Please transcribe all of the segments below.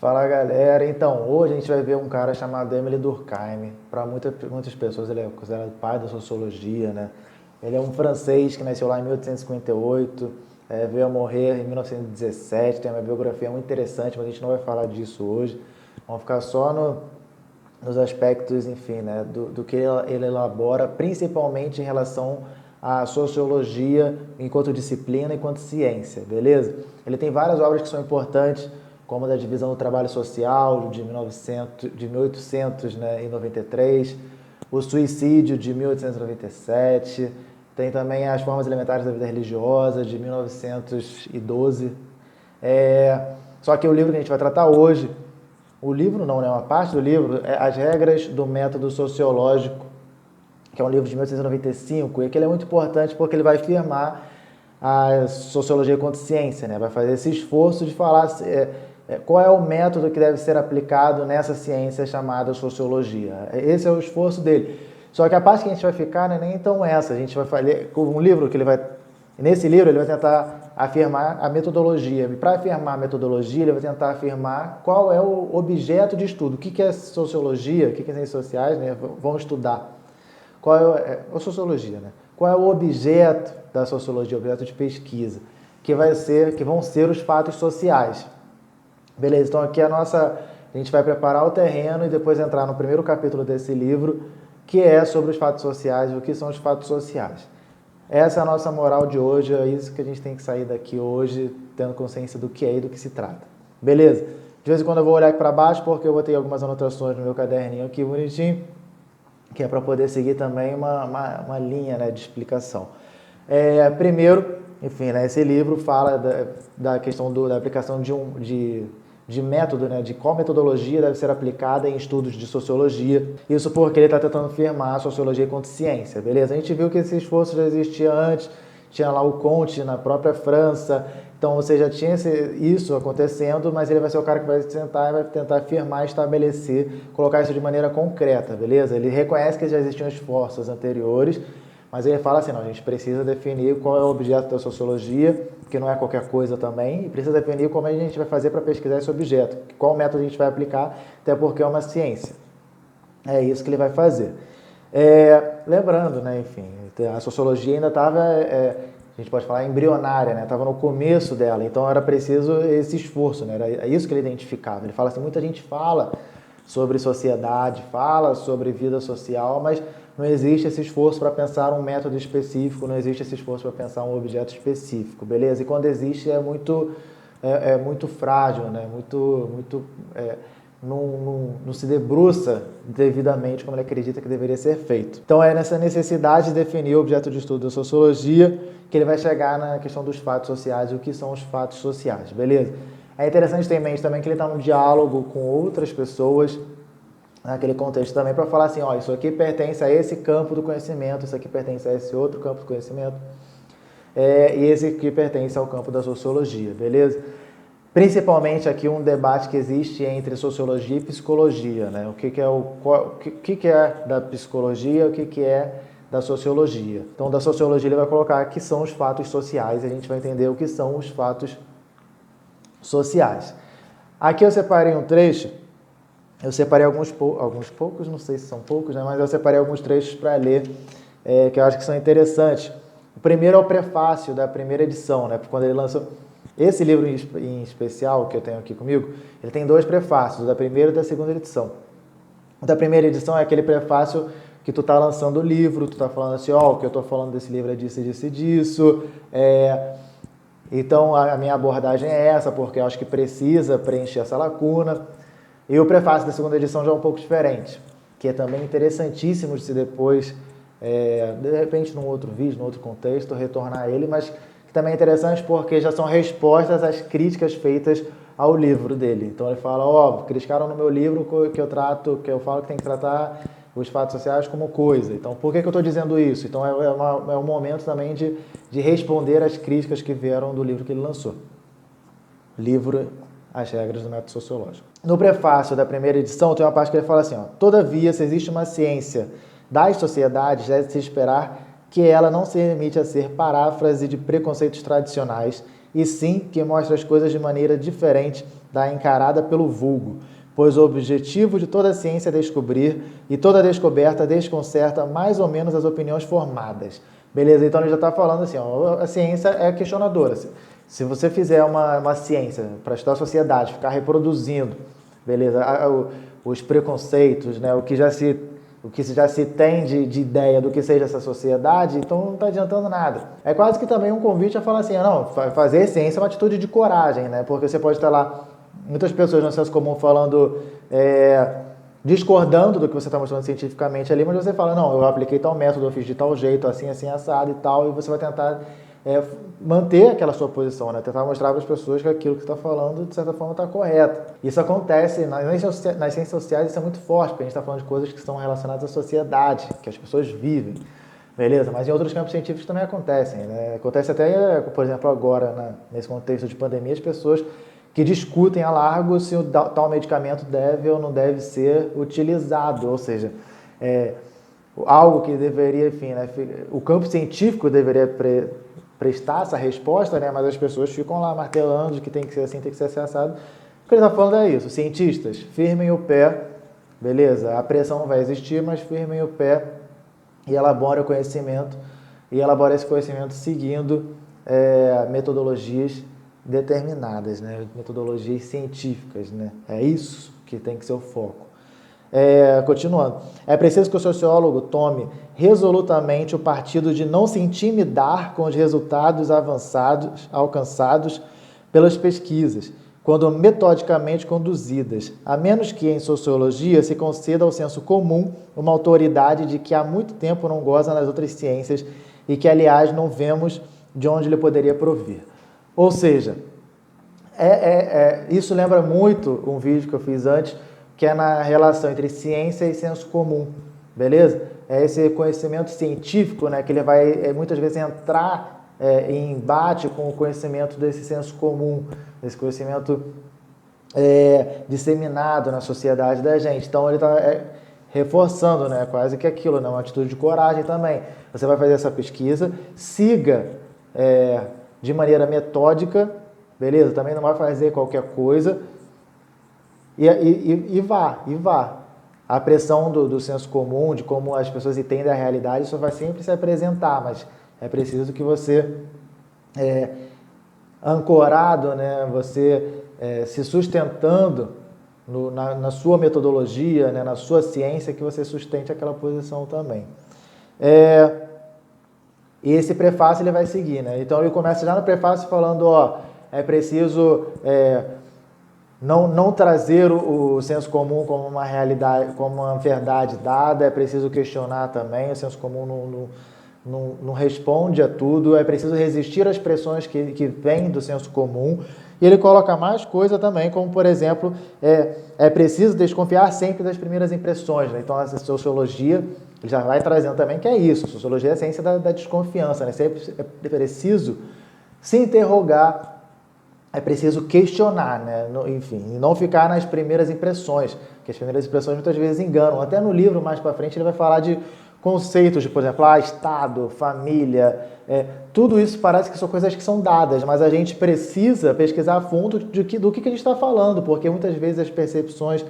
Fala galera, então hoje a gente vai ver um cara chamado Émile Durkheim. Para muitas pessoas ele é considerado o pai da sociologia, né? Ele é um francês que nasceu lá em 1858, veio a morrer em 1917, tem uma biografia muito interessante, mas a gente não vai falar disso hoje. Vamos ficar só nos aspectos, enfim, né, do que ele elabora, principalmente em relação à sociologia enquanto disciplina, enquanto ciência, beleza? Ele tem várias obras que são importantes, como a da divisão do trabalho social, de 1893, o suicídio, de 1897, tem também as formas elementares da vida religiosa, de 1912. Só que o livro que a gente vai tratar hoje, o livro não, né? Uma parte do livro é As Regras do Método Sociológico, que é um livro de 1895, e que ele é muito importante porque ele vai firmar a sociologia enquanto ciência, né? Vai fazer esse esforço de falar qual é o método que deve ser aplicado nessa ciência chamada sociologia. Esse é o esforço dele. Só que a parte que a gente vai ficar não é nem tão essa. A gente vai fazer um livro que ele vai... Nesse livro ele vai tentar afirmar a metodologia. E para afirmar a metodologia, ele vai tentar afirmar qual é o objeto de estudo. O que é sociologia, o que é ciências sociais, né? Vão estudar. Qual é a sociologia, né? Qual é o objeto da sociologia, o objeto de pesquisa, que vão ser os fatos sociais. Beleza, então aqui a gente vai preparar o terreno e depois entrar no primeiro capítulo desse livro, que é sobre os fatos sociais, o que são os fatos sociais. Essa é a nossa moral de hoje, é isso que a gente tem que sair daqui hoje, tendo consciência do que é e do que se trata. Beleza? De vez em quando eu vou olhar aqui para baixo, porque eu vou ter algumas anotações no meu caderninho aqui bonitinho, que é para poder seguir também uma linha, né, de explicação. Primeiro, enfim, né, esse livro fala da questão da aplicação de método, né, de qual metodologia deve ser aplicada em estudos de sociologia. Isso porque ele está tentando firmar a sociologia enquanto ciência, beleza? A gente viu que esse esforço já existia antes, tinha lá o Comte na própria França, então você já tinha isso acontecendo, mas ele vai ser o cara que vai sentar e vai tentar afirmar, estabelecer, colocar isso de maneira concreta, beleza? Ele reconhece que já existiam esforços anteriores, mas ele fala assim, não, a gente precisa definir qual é o objeto da sociologia, que não é qualquer coisa também, e precisa definir como a gente vai fazer para pesquisar esse objeto, qual método a gente vai aplicar, até porque é uma ciência. É isso que ele vai fazer. Lembrando, né, enfim, a sociologia ainda estava, a gente pode falar, embrionária, né, estava no começo dela, então era preciso esse esforço, né, era isso que ele identificava. Ele fala assim, muita gente fala sobre sociedade, fala sobre vida social, mas não existe esse esforço para pensar um método específico, não existe esse esforço para pensar um objeto específico, beleza? E quando existe é muito frágil, né? Não se debruça devidamente como ele acredita que deveria ser feito. Então é nessa necessidade de definir o objeto de estudo da sociologia que ele vai chegar na questão dos fatos sociais e o que são os fatos sociais, beleza? É interessante ter em mente também que ele está num diálogo com outras pessoas, naquele contexto também, para falar assim, ó, isso aqui pertence a esse campo do conhecimento, isso aqui pertence a esse outro campo do conhecimento, e esse aqui pertence ao campo da sociologia, beleza? Principalmente aqui um debate que existe entre sociologia e psicologia, né? O que é da psicologia, o que é da sociologia. Então, da sociologia ele vai colocar que são os fatos sociais, e a gente vai entender o que são os fatos sociais. Aqui eu separei um trecho. Eu separei alguns poucos, não sei se são poucos, né? Mas eu separei alguns trechos para ler, que eu acho que são interessantes. O primeiro é o prefácio da primeira edição, né? Quando ele lançou esse livro em especial, que eu tenho aqui comigo, ele tem dois prefácios, o da primeira e da segunda edição. O da primeira edição é aquele prefácio que tu tá lançando o livro, tu tá falando assim, ó, o que eu tô falando desse livro é disso, disso e disso, então a minha abordagem é essa, porque eu acho que precisa preencher essa lacuna. E o prefácio da segunda edição já é um pouco diferente, que é também interessantíssimo de se depois, de repente num outro vídeo, num outro contexto, retornar a ele, mas que também é interessante porque já são respostas às críticas feitas ao livro dele. Então ele fala, ó, criticaram no meu livro que eu falo que tem que tratar os fatos sociais como coisa. Então por que eu estou dizendo isso? Então é um momento também de responder às críticas que vieram do livro que ele lançou. Livro As Regras do Método Sociológico. No prefácio da primeira edição tem uma parte que ele fala assim, ó, todavia, se existe uma ciência das sociedades, deve-se esperar que ela não se limite a ser paráfrase de preconceitos tradicionais e sim que mostra as coisas de maneira diferente da encarada pelo vulgo, pois o objetivo de toda a ciência é descobrir, e toda descoberta desconcerta mais ou menos as opiniões formadas. Beleza? Então ele já está falando assim, ó, a ciência é questionadora. Se você fizer uma ciência para estudar a sociedade, ficar reproduzindo, beleza, os preconceitos, né, o que já se tem de ideia do que seja essa sociedade, então não está adiantando nada. É quase que também um convite a falar assim, não, fazer ciência é uma atitude de coragem, né, porque você pode estar lá, muitas pessoas no senso comum falando, discordando do que você está mostrando cientificamente ali, mas você fala, não, eu apliquei tal método, eu fiz de tal jeito, assim, assim, assado e tal, e você vai tentar manter aquela sua posição, né? Tentar mostrar para as pessoas que aquilo que você está falando, de certa forma, está correto. Isso acontece nas ciências sociais, isso é muito forte, porque a gente está falando de coisas que estão relacionadas à sociedade, que as pessoas vivem, beleza? Mas em outros campos científicos também acontecem, né? Acontece até, por exemplo, agora, nesse contexto de pandemia, as pessoas que discutem a largo se o tal medicamento deve ou não deve ser utilizado, ou seja, algo que deveria, enfim, né, o campo científico deveria prestar essa resposta, né, mas as pessoas ficam lá martelando de que tem que ser assim, tem que ser assado. O que ele está falando é isso, cientistas, firmem o pé, beleza, a pressão vai existir, mas firmem o pé e elaborem o conhecimento, e elaborem esse conhecimento seguindo metodologias determinadas, né? Metodologias científicas, né? É isso que tem que ser o foco. Continuando, é preciso que o sociólogo tome resolutamente o partido de não se intimidar com os resultados alcançados pelas pesquisas, quando metodicamente conduzidas, a menos que em sociologia se conceda ao senso comum uma autoridade de que há muito tempo não goza nas outras ciências e que, aliás, não vemos de onde ele poderia provir. Ou seja, isso lembra muito um vídeo que eu fiz antes, que é na relação entre ciência e senso comum, beleza? É esse conhecimento científico, né, que ele vai muitas vezes entrar em embate com o conhecimento desse senso comum, desse conhecimento disseminado na sociedade da gente. Então ele está reforçando, né, quase que aquilo, né, uma atitude de coragem também. Você vai fazer essa pesquisa, siga de maneira metódica, beleza? Também não vai fazer qualquer coisa e vá. A pressão do senso comum, de como as pessoas entendem a realidade, isso vai sempre se apresentar, mas é preciso que você, ancorado, né, você se sustentando na sua metodologia, né, na sua ciência, que você sustente aquela posição também. E esse prefácio ele vai seguir, né? Então ele começa já no prefácio falando, é preciso não trazer o senso comum como uma realidade, como uma verdade dada, é preciso questionar também, o senso comum não responde a tudo, é preciso resistir às pressões que vêm do senso comum. E ele coloca mais coisa também, como por exemplo, é preciso desconfiar sempre das primeiras impressões, né? Então a sociologia já vai trazendo também que é isso, sociologia é a ciência da desconfiança, né? Sempre é preciso se interrogar, é preciso questionar, né? Enfim, e não ficar nas primeiras impressões, que as primeiras impressões muitas vezes enganam. Até no livro, mais para frente, ele vai falar de conceitos de, por exemplo, Estado, família, tudo isso parece que são coisas que são dadas, mas a gente precisa pesquisar a fundo do que a gente está falando, porque muitas vezes as percepções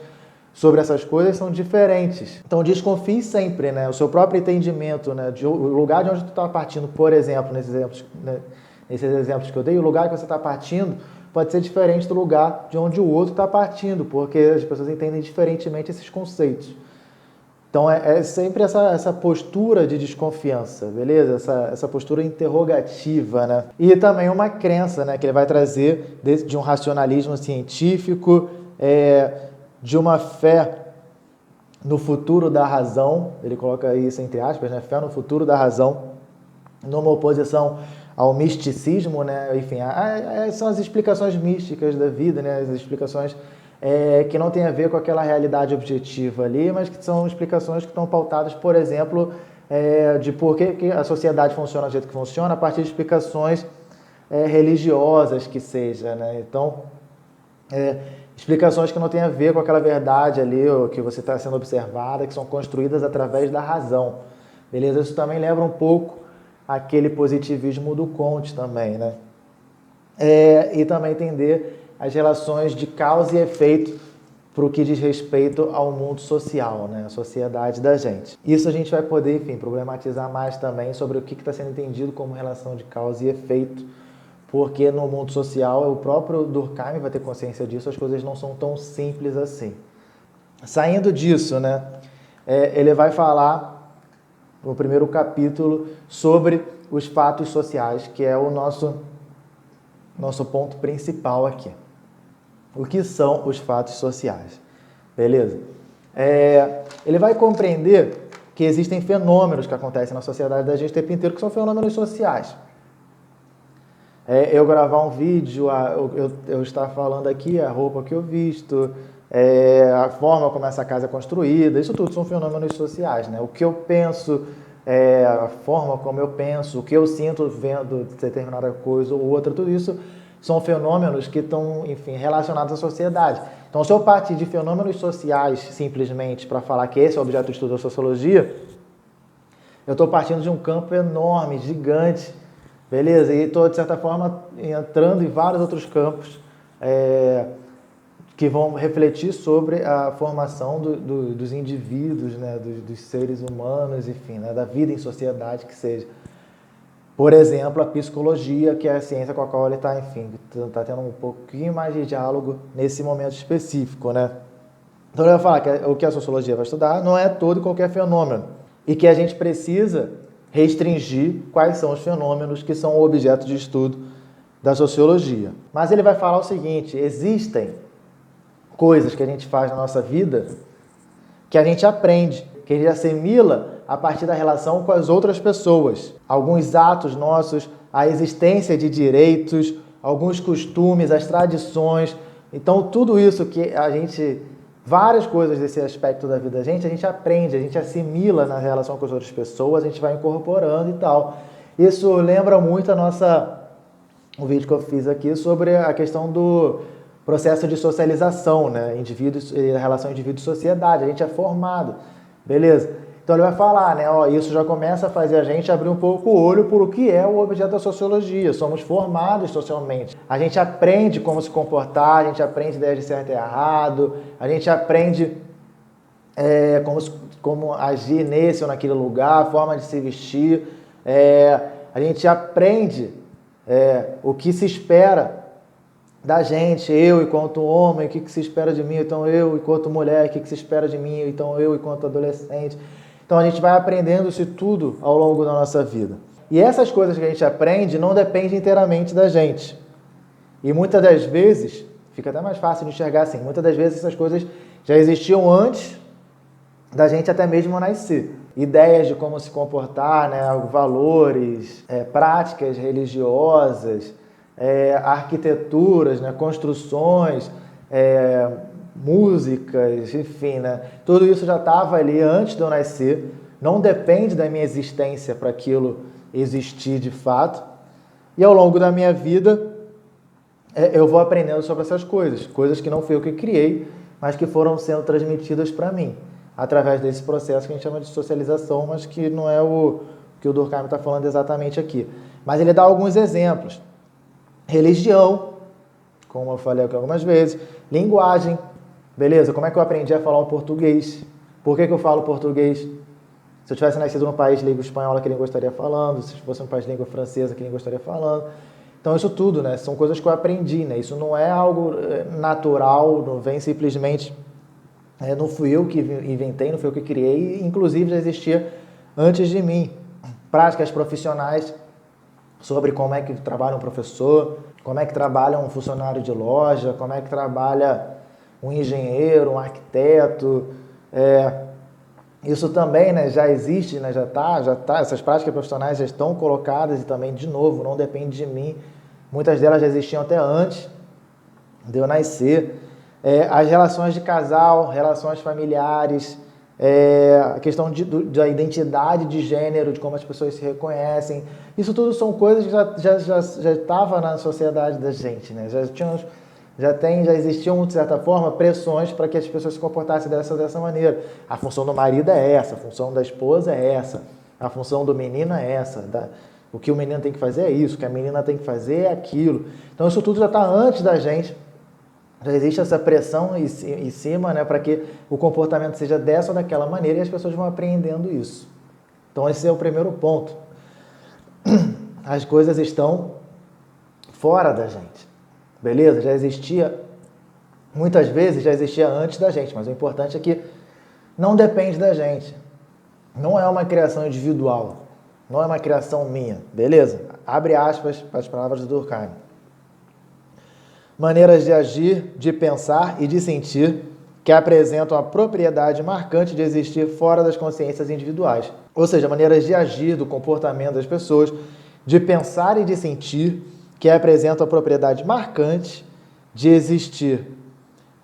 sobre essas coisas são diferentes. Então desconfie sempre, né? O seu próprio entendimento, né? O lugar de onde tu está partindo, por exemplo, nesses exemplos que eu dei, o lugar que você está partindo pode ser diferente do lugar de onde o outro está partindo, porque as pessoas entendem diferentemente esses conceitos. Então é sempre essa postura de desconfiança, beleza? Essa postura interrogativa, né? E também uma crença, né, que ele vai trazer de um racionalismo científico, de uma fé no futuro da razão, ele coloca isso entre aspas, né? Fé no futuro da razão, numa oposição ao misticismo, né? Enfim, são as explicações místicas da vida, né? As explicações que não tem a ver com aquela realidade objetiva ali, mas que são explicações que estão pautadas, por exemplo, de por que a sociedade funciona do jeito que funciona, a partir de explicações religiosas que seja, né? Então, explicações que não têm a ver com aquela verdade ali, ou que você está sendo observada, que são construídas através da razão, beleza? Isso também lembra um pouco aquele positivismo do Comte também, né? e também entender as relações de causa e efeito para o que diz respeito ao mundo social, né? A sociedade da gente. Isso a gente vai poder, enfim, problematizar mais também sobre o que está sendo entendido como relação de causa e efeito, porque no mundo social, o próprio Durkheim vai ter consciência disso, as coisas não são tão simples assim. Saindo disso, né, ele vai falar no primeiro capítulo sobre os fatos sociais, que é o nosso ponto principal aqui. O que são os fatos sociais? Beleza? Ele vai compreender que existem fenômenos que acontecem na sociedade da gente o tempo inteiro, que são fenômenos sociais. Eu gravar um vídeo, eu estar falando aqui, a roupa que eu visto, a forma como essa casa é construída, isso tudo são fenômenos sociais, né? O que eu penso, a forma como eu penso, o que eu sinto vendo determinada coisa ou outra, tudo isso são fenômenos que estão, enfim, relacionados à sociedade. Então, se eu partir de fenômenos sociais simplesmente para falar que esse é o objeto de estudo da sociologia, eu estou partindo de um campo enorme, gigante, beleza? E estou, de certa forma, entrando em vários outros campos que vão refletir sobre a formação dos indivíduos, né? dos seres humanos, enfim, né? Da vida em sociedade que seja. Por exemplo, a psicologia, que é a ciência com a qual ele está, enfim, está tendo um pouquinho mais de diálogo nesse momento específico, né? Então ele vai falar que o que a sociologia vai estudar não é todo e qualquer fenômeno e que a gente precisa restringir quais são os fenômenos que são objeto de estudo da sociologia. Mas ele vai falar o seguinte: existem coisas que a gente faz na nossa vida que a gente aprende, que a gente assimila a partir da relação com as outras pessoas. Alguns atos nossos, a existência de direitos, alguns costumes, as tradições. Então, tudo isso que a gente... Várias coisas desse aspecto da vida da gente, a gente aprende, a gente assimila na relação com as outras pessoas, a gente vai incorporando e tal. Isso lembra muito o vídeo que eu fiz aqui sobre a questão do processo de socialização, né? Indivíduos, a relação indivíduo-sociedade. A gente é formado, beleza? Então ele vai falar, né? Isso já começa a fazer a gente abrir um pouco o olho por o que é o objeto da sociologia. Somos formados socialmente. A gente aprende como se comportar, a gente aprende ideias de certo e errado, a gente aprende como agir nesse ou naquele lugar, a forma de se vestir. A gente aprende o que se espera da gente, eu enquanto homem, o que se espera de mim, então eu enquanto mulher, o que se espera de mim, então eu enquanto adolescente. Então a gente vai aprendendo isso tudo ao longo da nossa vida. E essas coisas que a gente aprende não dependem inteiramente da gente. E muitas das vezes, fica até mais fácil de enxergar assim, muitas das vezes essas coisas já existiam antes da gente até mesmo nascer. Ideias de como se comportar, né, valores, práticas religiosas, arquiteturas, né, construções, músicas, enfim, né? Tudo isso já estava ali antes de eu nascer, não depende da minha existência para aquilo existir de fato, e ao longo da minha vida eu vou aprendendo sobre essas coisas que não fui eu que criei, mas que foram sendo transmitidas para mim, através desse processo que a gente chama de socialização, mas que não é o que o Durkheim está falando exatamente aqui. Mas ele dá alguns exemplos. Religião, como eu falei aqui algumas vezes, linguagem, beleza? Como é que eu aprendi a falar o português? Por que eu falo português? Se eu tivesse nascido num país de língua espanhola, que língua eu estaria falando? Se fosse um país de língua francesa, que língua eu estaria falando? Então, isso tudo, né? São coisas que eu aprendi, né? Isso não é algo natural, não vem simplesmente... não fui eu que inventei, não fui eu que criei, inclusive já existia antes de mim. Práticas profissionais sobre como é que trabalha um professor, como é que trabalha um funcionário de loja, como é que trabalha um engenheiro, um arquiteto. Isso também, né, já existe, né, já tá, essas práticas profissionais já estão colocadas e também, de novo, não depende de mim. Muitas delas já existiam até antes de eu nascer. As relações de casal, relações familiares, a questão da identidade de gênero, de como as pessoas se reconhecem. Isso tudo são coisas que já estavam na sociedade da gente, né? Já existiam, de certa forma, pressões para que as pessoas se comportassem dessa maneira. A função do marido é essa, a função da esposa é essa, a função do menino é essa, O que o menino tem que fazer é isso, o que a menina tem que fazer é aquilo. Então isso tudo já está antes da gente. Já existe essa pressão em cima, né, para que o comportamento seja dessa ou daquela maneira e as pessoas vão aprendendo isso. Então esse é o primeiro ponto. As coisas estão fora da gente. Beleza? Já existia, muitas vezes já existia antes da gente, mas o importante é que não depende da gente. Não é uma criação individual. Não é uma criação minha. Beleza? Abre aspas para as palavras do Durkheim. Maneiras de agir, de pensar e de sentir que apresentam a propriedade marcante de existir fora das consciências individuais. Ou seja, maneiras de agir, do comportamento das pessoas, de pensar e de sentir que apresentam a propriedade marcante de existir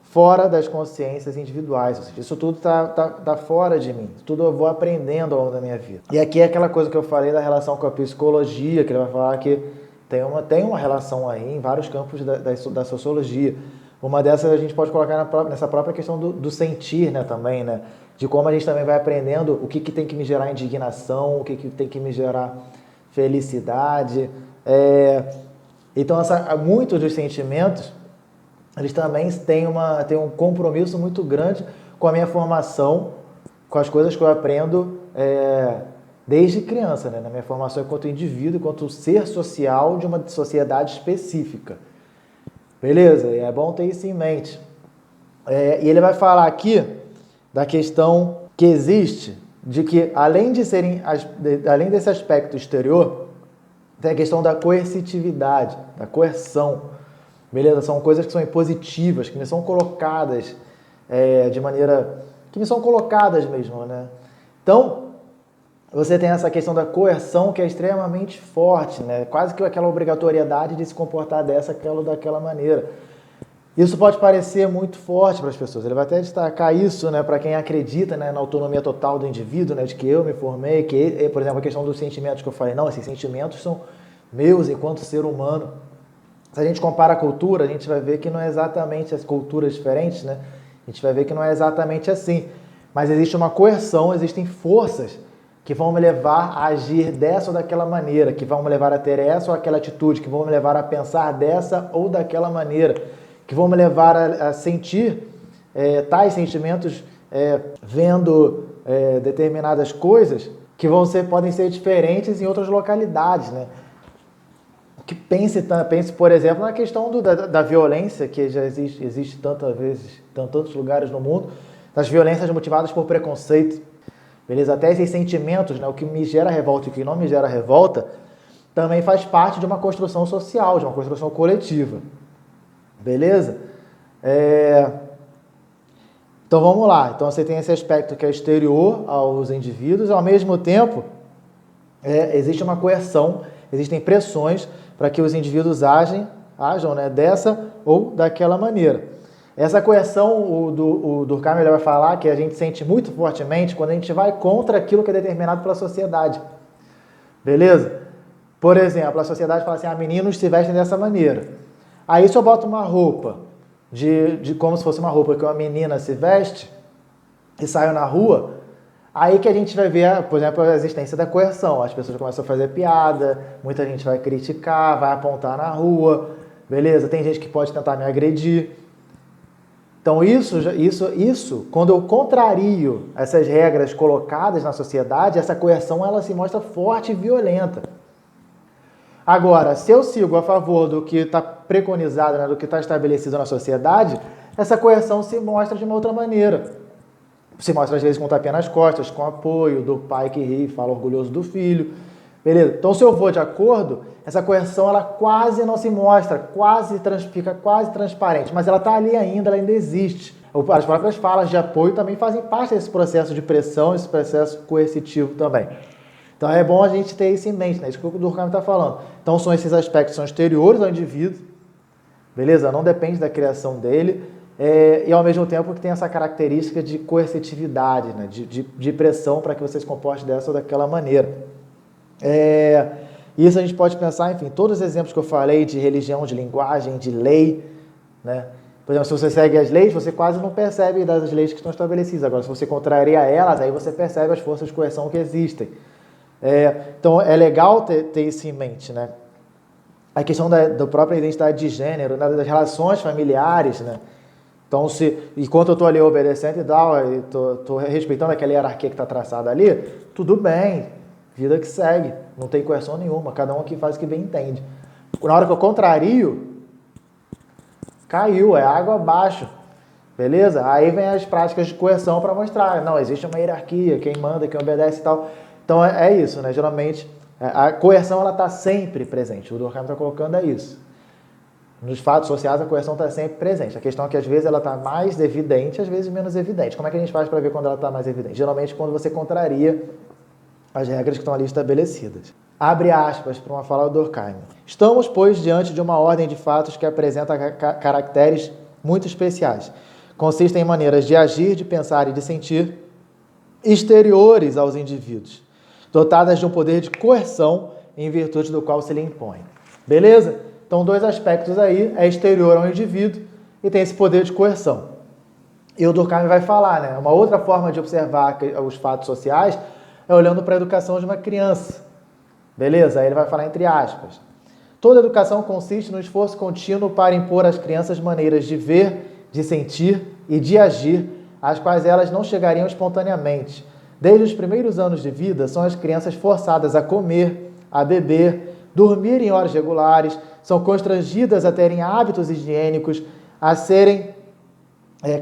fora das consciências individuais. Ou seja, isso tudo tá fora de mim. Tudo eu vou aprendendo ao longo da minha vida. E aqui é aquela coisa que eu falei da relação com a psicologia, que ele vai falar que tem uma relação aí em vários campos da sociologia. Uma dessas a gente pode colocar nessa própria questão do sentir, né, também, né? De como a gente também vai aprendendo o que tem que me gerar indignação, o que tem que me gerar felicidade. Então, muitos dos sentimentos, eles também têm um compromisso muito grande com a minha formação, com as coisas que eu aprendo desde criança, né? Na minha formação enquanto indivíduo, enquanto ser social de uma sociedade específica. Beleza? É bom ter isso em mente. E ele vai falar aqui da questão que existe de que, além desse aspecto exterior, tem a questão da coercitividade, da coerção. Beleza? São coisas que são impositivas, que me são colocadas de maneira... que me são colocadas mesmo, né? Então, você tem essa questão da coerção que é extremamente forte, né? Quase que aquela obrigatoriedade de se comportar aquela ou daquela maneira. Isso pode parecer muito forte para as pessoas. Ele vai até destacar isso, né, para quem acredita, né, na autonomia total do indivíduo, né, de que eu me formei, que, por exemplo, a questão dos sentimentos que eu falei. Não, esses sentimentos são meus enquanto ser humano. Se a gente compara a cultura, a gente vai ver que não é exatamente as culturas diferentes, né? A gente vai ver que não é exatamente assim. Mas existe uma coerção, existem forças que vão me levar a agir dessa ou daquela maneira, que vão me levar a ter essa ou aquela atitude, que vão me levar a pensar dessa ou daquela maneira, que vão me levar a sentir tais sentimentos vendo determinadas coisas que podem ser diferentes em outras localidades, né? Que pense, por exemplo, na questão da violência, que já existe tantas vezes, em tantos lugares no mundo, das violências motivadas por preconceito. Beleza? Até esses sentimentos, né, o que me gera revolta e o que não me gera revolta, também faz parte de uma construção social, de uma construção coletiva. Beleza? Então vamos lá. Então você tem esse aspecto que é exterior aos indivíduos, ao mesmo tempo existe uma coerção, existem pressões para que os indivíduos ajam, né, dessa ou daquela maneira. Essa coerção, o Durkheim vai falar que a gente sente muito fortemente quando a gente vai contra aquilo que é determinado pela sociedade. Beleza? Por exemplo, a sociedade fala assim, meninos se vestem dessa maneira. Aí se eu boto uma roupa, como se fosse uma roupa que uma menina se veste, e saio na rua, aí que a gente vai ver, por exemplo, a existência da coerção. As pessoas começam a fazer piada, muita gente vai criticar, vai apontar na rua, beleza? Tem gente que pode tentar me agredir. Então isso, quando eu contrario essas regras colocadas na sociedade, essa coerção ela se mostra forte e violenta. Agora, se eu sigo a favor do que está preconizado, né, do que está estabelecido na sociedade, essa coerção se mostra de uma outra maneira. Se mostra às vezes com um tapinha nas costas, com apoio do pai que ri e fala orgulhoso do filho. Beleza? Então, se eu vou de acordo, essa coerção ela quase não se mostra, fica quase transparente, mas ela está ali ainda, ela ainda existe. As próprias falas de apoio também fazem parte desse processo de pressão, esse processo coercitivo também. Então é bom a gente ter isso em mente, né? Isso que o Durkheim está falando. Então são esses aspectos que são exteriores ao indivíduo, beleza? Não depende da criação dele, e ao mesmo tempo que tem essa característica de coercitividade, né? de pressão para que você se comporte dessa ou daquela maneira. Isso a gente pode pensar, enfim, todos os exemplos que eu falei de religião, de linguagem, de lei, né? Por exemplo, se você segue as leis, você quase não percebe das leis que estão estabelecidas. Agora, se você contraria elas, aí você percebe as forças de coerção que existem. Então, é legal ter isso em mente, né? A questão da própria identidade de gênero, né? Das relações familiares, né? Então, enquanto eu estou ali obedecendo e tal, estou respeitando aquela hierarquia que está traçada ali, tudo bem, vida que segue, não tem coerção nenhuma, cada um aqui faz o que bem entende. Na hora que eu contrario, caiu, é água abaixo, beleza? Aí vem as práticas de coerção para mostrar, não, existe uma hierarquia, quem manda, quem obedece e tal. Então é isso, né? Geralmente a coerção ela está sempre presente, o Durkheim está colocando isso. Nos fatos sociais a coerção está sempre presente. A questão é que às vezes ela está mais evidente, às vezes menos evidente. Como é que a gente faz para ver quando ela está mais evidente? Geralmente quando você contraria as regras que estão ali estabelecidas. Abre aspas para uma fala do Durkheim. Estamos, pois, diante de uma ordem de fatos que apresenta caracteres muito especiais. Consistem em maneiras de agir, de pensar e de sentir exteriores aos indivíduos, dotadas de um poder de coerção em virtude do qual se lhe impõe. Beleza? Então, dois aspectos aí, é exterior ao indivíduo e tem esse poder de coerção. E o Durkheim vai falar, né? Uma outra forma de observar os fatos sociais é olhando para a educação de uma criança. Beleza? Aí ele vai falar entre aspas. Toda educação consiste no esforço contínuo para impor às crianças maneiras de ver, de sentir e de agir, às quais elas não chegariam espontaneamente. Desde os primeiros anos de vida, são as crianças forçadas a comer, a beber, dormir em horas regulares, são constrangidas a terem hábitos higiênicos, a serem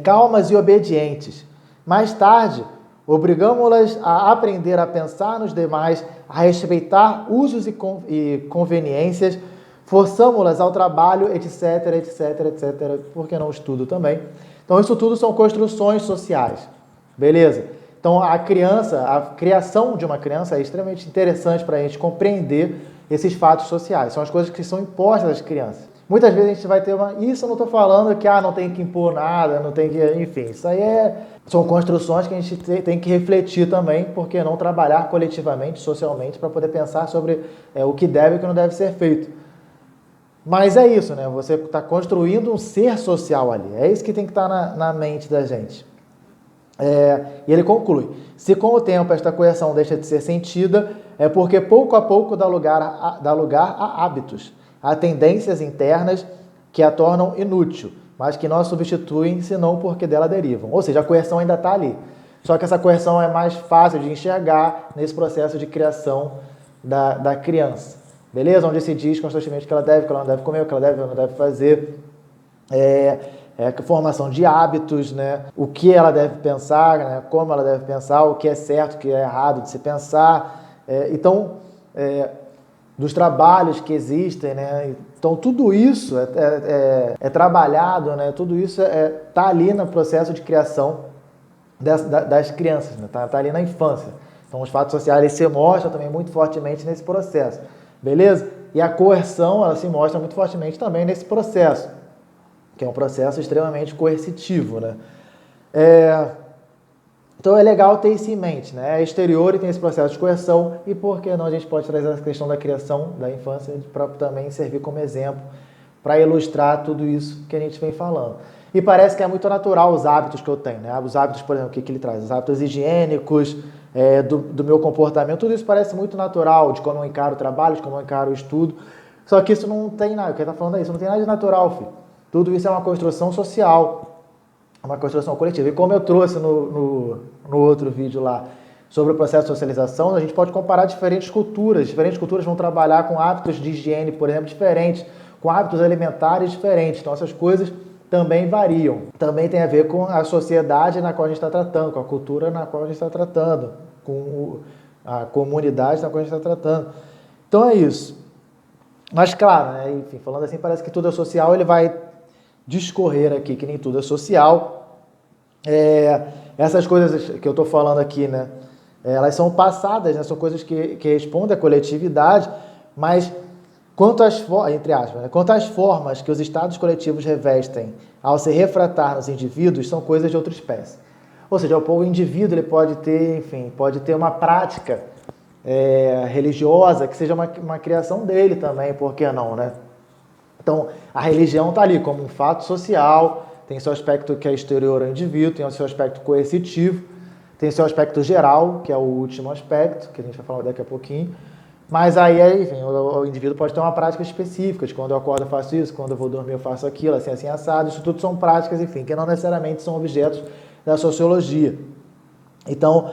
calmas e obedientes. Mais tarde, obrigamos-las a aprender a pensar nos demais, a respeitar usos e conveniências, forçamos-las ao trabalho, etc, etc, etc, porque não estudo também. Então, isso tudo são construções sociais, beleza? Então, a criação de uma criança é extremamente interessante para a gente compreender esses fatos sociais. São as coisas que são impostas às crianças. Muitas vezes a gente vai ter uma... Isso eu não estou falando que não tem que impor nada, não tem que... Enfim, isso aí são construções que a gente tem que refletir também, porque não trabalhar coletivamente, socialmente, para poder pensar sobre o que deve e o que não deve ser feito. Mas é isso, né? Você está construindo um ser social ali. É isso que tem que estar na mente da gente. E ele conclui, se com o tempo esta coerção deixa de ser sentida, é porque pouco a pouco dá lugar a hábitos, a tendências internas que a tornam inútil, mas que não a substituem senão porque dela derivam. Ou seja, a coerção ainda está ali. Só que essa coerção é mais fácil de enxergar nesse processo de criação da criança. Beleza? Onde se diz constantemente que ela não deve comer, o que ela deve ou não deve fazer. A formação de hábitos, né? O que ela deve pensar, né? Como ela deve pensar, o que é certo, o que é errado de se pensar. Dos trabalhos que existem, né? Então, tudo isso é trabalhado, né? Tudo isso está ali no processo de criação das crianças, né? Tá ali na infância. Então, os fatos sociais se mostram também muito fortemente nesse processo, beleza? E a coerção, ela se mostra muito fortemente também nesse processo, que é um processo extremamente coercitivo, né? Então é legal ter isso em mente, né? É exterior e tem esse processo de coerção, e por que não a gente pode trazer essa questão da criação da infância para também servir como exemplo, para ilustrar tudo isso que a gente vem falando. E parece que é muito natural os hábitos que eu tenho, né? Os hábitos, por exemplo, o que ele traz? Os hábitos higiênicos, do meu comportamento, tudo isso parece muito natural, de como eu encaro o trabalho, de como eu encaro o estudo, só que isso não tem nada, o que ele está falando é isso, não tem nada de natural, filho. Tudo isso é uma construção social, uma construção coletiva. E como eu trouxe no outro vídeo lá sobre o processo de socialização, a gente pode comparar diferentes culturas. Diferentes culturas vão trabalhar com hábitos de higiene, por exemplo, diferentes, com hábitos alimentares diferentes. Então, essas coisas também variam. Também tem a ver com a sociedade na qual a gente está tratando, com a cultura na qual a gente está tratando, com a comunidade na qual a gente está tratando. Então, é isso. Mas, claro, né? Enfim, falando assim, parece que tudo é social, ele vai discorrer aqui que nem tudo é social. Essas coisas que eu estou falando aqui, né, elas são passadas, né, são coisas que respondem à coletividade, mas entre aspas, né, quanto às formas que os estados coletivos revestem ao se refratar nos indivíduos, são coisas de outra espécie. Ou seja, o indivíduo ele pode ter uma prática religiosa que seja uma criação dele também, por que não, né? Então, a religião está ali como um fato social, tem seu aspecto que é exterior ao indivíduo, tem o seu aspecto coercitivo, Tem seu aspecto geral, que é o último aspecto, que a gente vai falar daqui a pouquinho. Mas aí, enfim, o indivíduo pode ter uma prática específica, de quando eu acordo eu faço isso, quando eu vou dormir eu faço aquilo, assim, assim, assado. Isso tudo são práticas, enfim, que não necessariamente são objetos da sociologia. Então,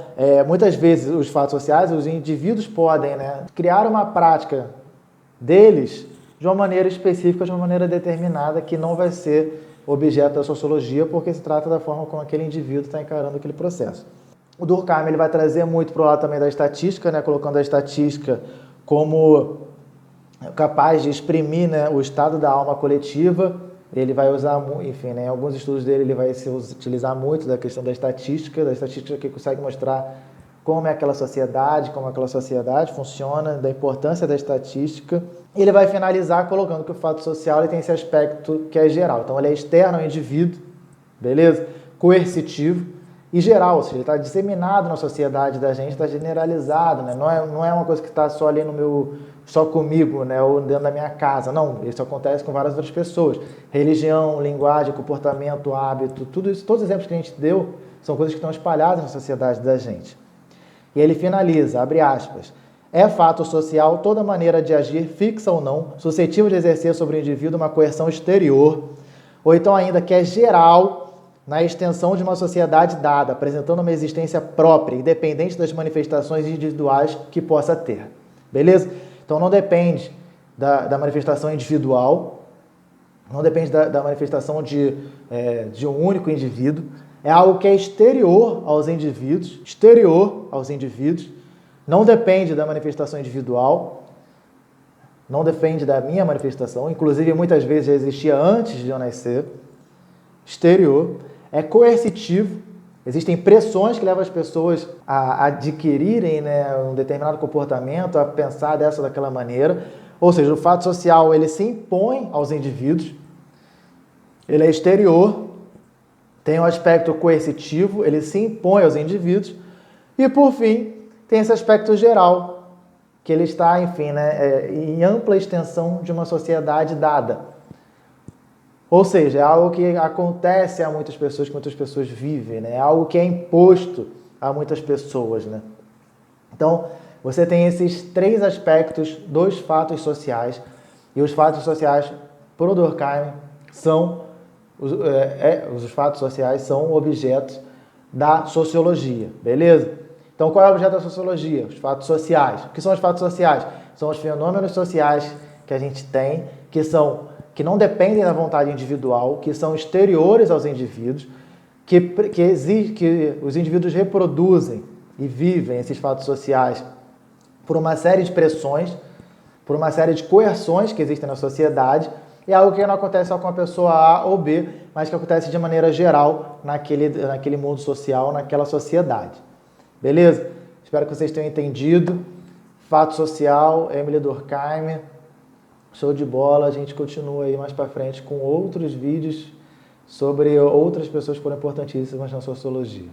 muitas vezes, os fatos sociais, os indivíduos podem, né, criar uma prática deles de uma maneira específica, de uma maneira determinada, que não vai ser objeto da sociologia, porque se trata da forma como aquele indivíduo está encarando aquele processo. O Durkheim ele vai trazer muito para o lado também da estatística, né, colocando a estatística como capaz de exprimir, né, o estado da alma coletiva. Ele vai usar, enfim, né, em alguns estudos dele ele vai se utilizar muito da questão da estatística que consegue mostrar como é aquela sociedade funciona, da importância da estatística. E ele vai finalizar colocando que o fato social ele tem esse aspecto que é geral. Então ele é externo ao indivíduo, beleza? Coercitivo e geral, ou seja, ele está disseminado na sociedade da gente, está generalizado, né? Não é uma coisa que está só ali só comigo, né? Ou dentro da minha casa, não, isso acontece com várias outras pessoas. Religião, linguagem, comportamento, hábito, tudo isso, todos os exemplos que a gente deu são coisas que estão espalhadas na sociedade da gente. E ele finaliza, abre aspas, é fato social toda maneira de agir, fixa ou não, suscetível de exercer sobre o indivíduo uma coerção exterior, ou então ainda que é geral na extensão de uma sociedade dada, apresentando uma existência própria, independente das manifestações individuais que possa ter. Beleza? Então não depende da manifestação individual, não depende da manifestação de um único indivíduo, é algo que é exterior aos indivíduos, não depende da manifestação individual, não depende da minha manifestação, inclusive muitas vezes já existia antes de eu nascer, exterior, é coercitivo, existem pressões que levam as pessoas a adquirirem, né, um determinado comportamento, a pensar dessa ou daquela maneira, ou seja, o fato social ele se impõe aos indivíduos, ele é exterior, tem um aspecto coercitivo, ele se impõe aos indivíduos, e por fim, tem esse aspecto geral, que ele está, enfim, né, em ampla extensão de uma sociedade dada. Ou seja, é algo que acontece a muitas pessoas, que muitas pessoas vivem, né? É algo que é imposto a muitas pessoas, né? Então, você tem esses três aspectos dos fatos sociais, e os fatos sociais, pro Durkheim, os fatos sociais são objetos da sociologia, beleza? Então, qual é o objeto da sociologia? Os fatos sociais. O que são os fatos sociais? São os fenômenos sociais que a gente tem, que não dependem da vontade individual, que são exteriores aos indivíduos, que os indivíduos reproduzem e vivem esses fatos sociais por uma série de pressões, por uma série de coerções que existem na sociedade. É algo que não acontece só com a pessoa A ou B, mas que acontece de maneira geral naquele mundo social, naquela sociedade. Beleza? Espero que vocês tenham entendido. Fato social, Emile Durkheim. Show de bola. A gente continua aí mais para frente com outros vídeos sobre outras pessoas que foram importantíssimas na sociologia.